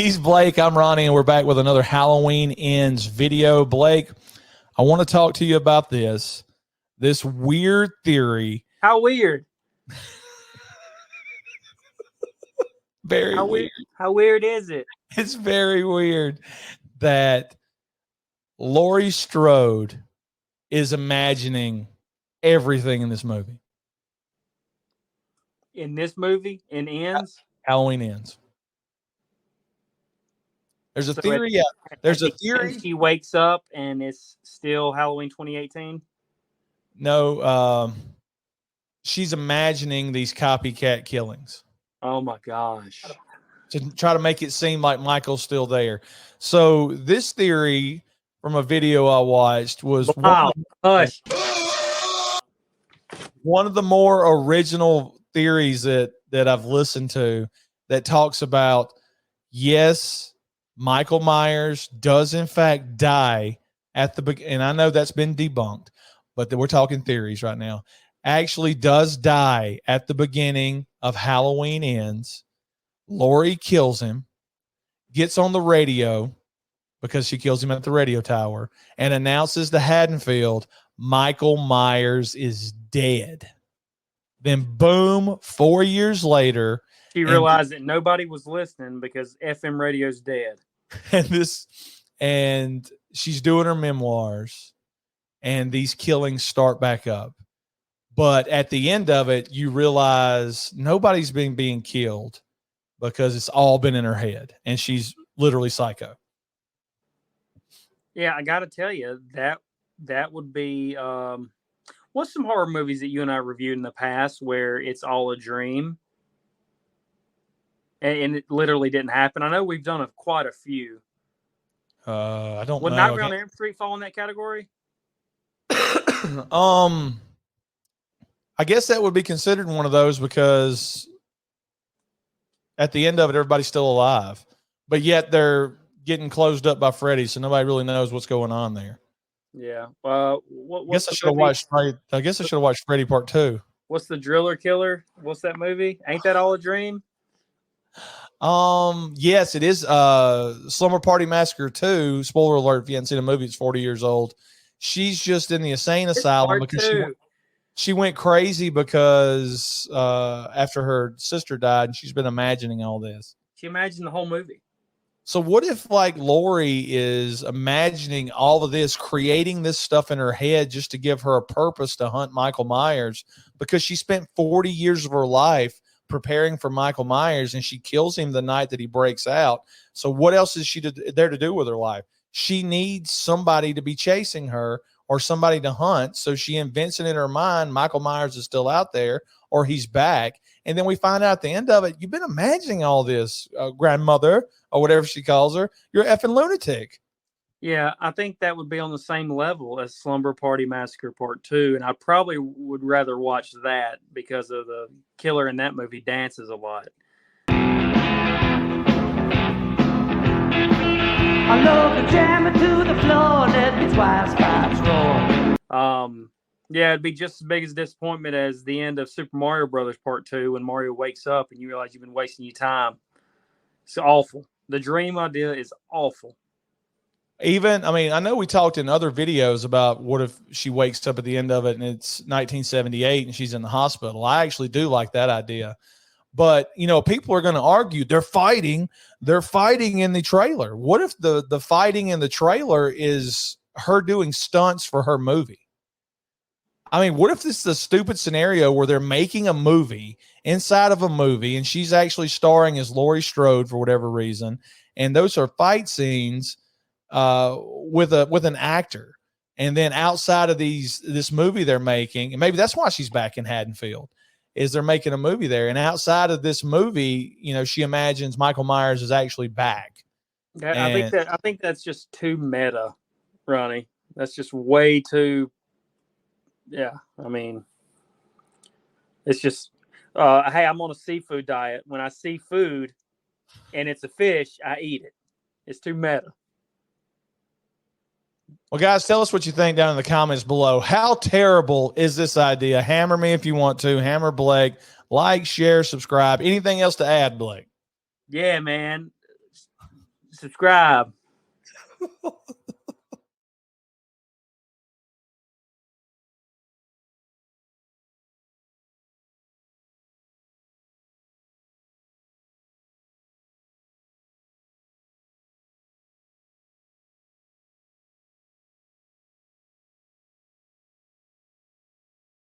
He's Blake. I'm Ronnie, and we're back with another Halloween Ends video. Blake, I want to talk to you about this weird theory. How weird? Very weird. How weird is it? It's very weird that Laurie Strode is imagining everything in this movie. In this movie, in Ends? Halloween Ends. There's a theory. Yeah, there's a theory. She wakes up and it's still Halloween 2018. No, she's imagining these copycat killings. Oh my gosh! To try to make it seem like Michael's still there. So this theory from a video I watched was one of the more original theories that I've listened to that talks about, yes, Michael Myers does in fact die at the beginning. And I know that's been debunked, but we're talking theories right now. Actually does die at the beginning of Halloween Ends. Laurie kills him, gets on the radio because she kills him at the radio tower, and announces to Haddonfield, Michael Myers is dead. Then boom, 4 years later, she realized that nobody was listening because FM radio's dead. And she's doing her memoirs, and these killings start back up. But at the end of it, you realize nobody's being killed because it's all been in her head, and she's literally psycho. Yeah, I got to tell you, that would be what's some horror movies that you and I reviewed in the past where it's all a dream and it literally didn't happen? I know we've done quite a few. I don't know. Would Nightmare on Elm Street fall in that category? I guess that would be considered one of those because at the end of it, everybody's still alive, but yet they're getting closed up by Freddy, so nobody really knows what's going on there. Yeah. I guess I should have watched Freddy Part 2. What's the Driller Killer? What's that movie? Ain't that all a dream? Yes, it is. Slumber Party Massacre 2. Spoiler alert: if you haven't seen the movie, it's 40 years old. She's just in the insane asylum because she went crazy because after her sister died, and she's been imagining all this. She imagined the whole movie. So what if like Laurie is imagining all of this, creating this stuff in her head just to give her a purpose to hunt Michael Myers, because she spent 40 years of her life preparing for Michael Myers, and she kills him the night that he breaks out. So what else is she there to do with her life? She needs somebody to be chasing her or somebody to hunt. So she invents it in her mind, Michael Myers is still out there or he's back. And then we find out at the end of it, you've been imagining all this, grandmother, or whatever she calls her. You're an effing lunatic. Yeah, I think that would be on the same level as Slumber Party Massacre Part 2. And I probably would rather watch that because of the killer in that movie dances a lot. I love to jam it to the floor, let me twice pipes roar. Yeah, it'd be just as big as a disappointment as the end of Super Mario Brothers Part 2 when Mario wakes up and you realize you've been wasting your time. It's awful. The dream idea is awful. Even, I mean, I know we talked in other videos about what if she wakes up at the end of it and it's 1978 and she's in the hospital. I actually do like that idea. But, you know, people are going to argue they're fighting in the trailer. What if the fighting in the trailer is her doing stunts for her movie? I mean, what if this is a stupid scenario where they're making a movie inside of a movie and she's actually starring as Laurie Strode for whatever reason, and those are fight scenes with an actor, and then outside of this movie they're making, and maybe that's why she's back in Haddonfield, is they're making a movie there, and outside of this movie, you know, she imagines Michael Myers is actually back. I think that's just too meta, Ronnie. That's just way too. Yeah, I mean, it's just, hey, I'm on a seafood diet. When I see food and it's a fish, I eat it. It's too meta. Well, guys, tell us what you think down in the comments below. How terrible is this idea? Hammer me if you want to. Hammer Blake. Like, share, subscribe. Anything else to add, Blake? Yeah, man. subscribe.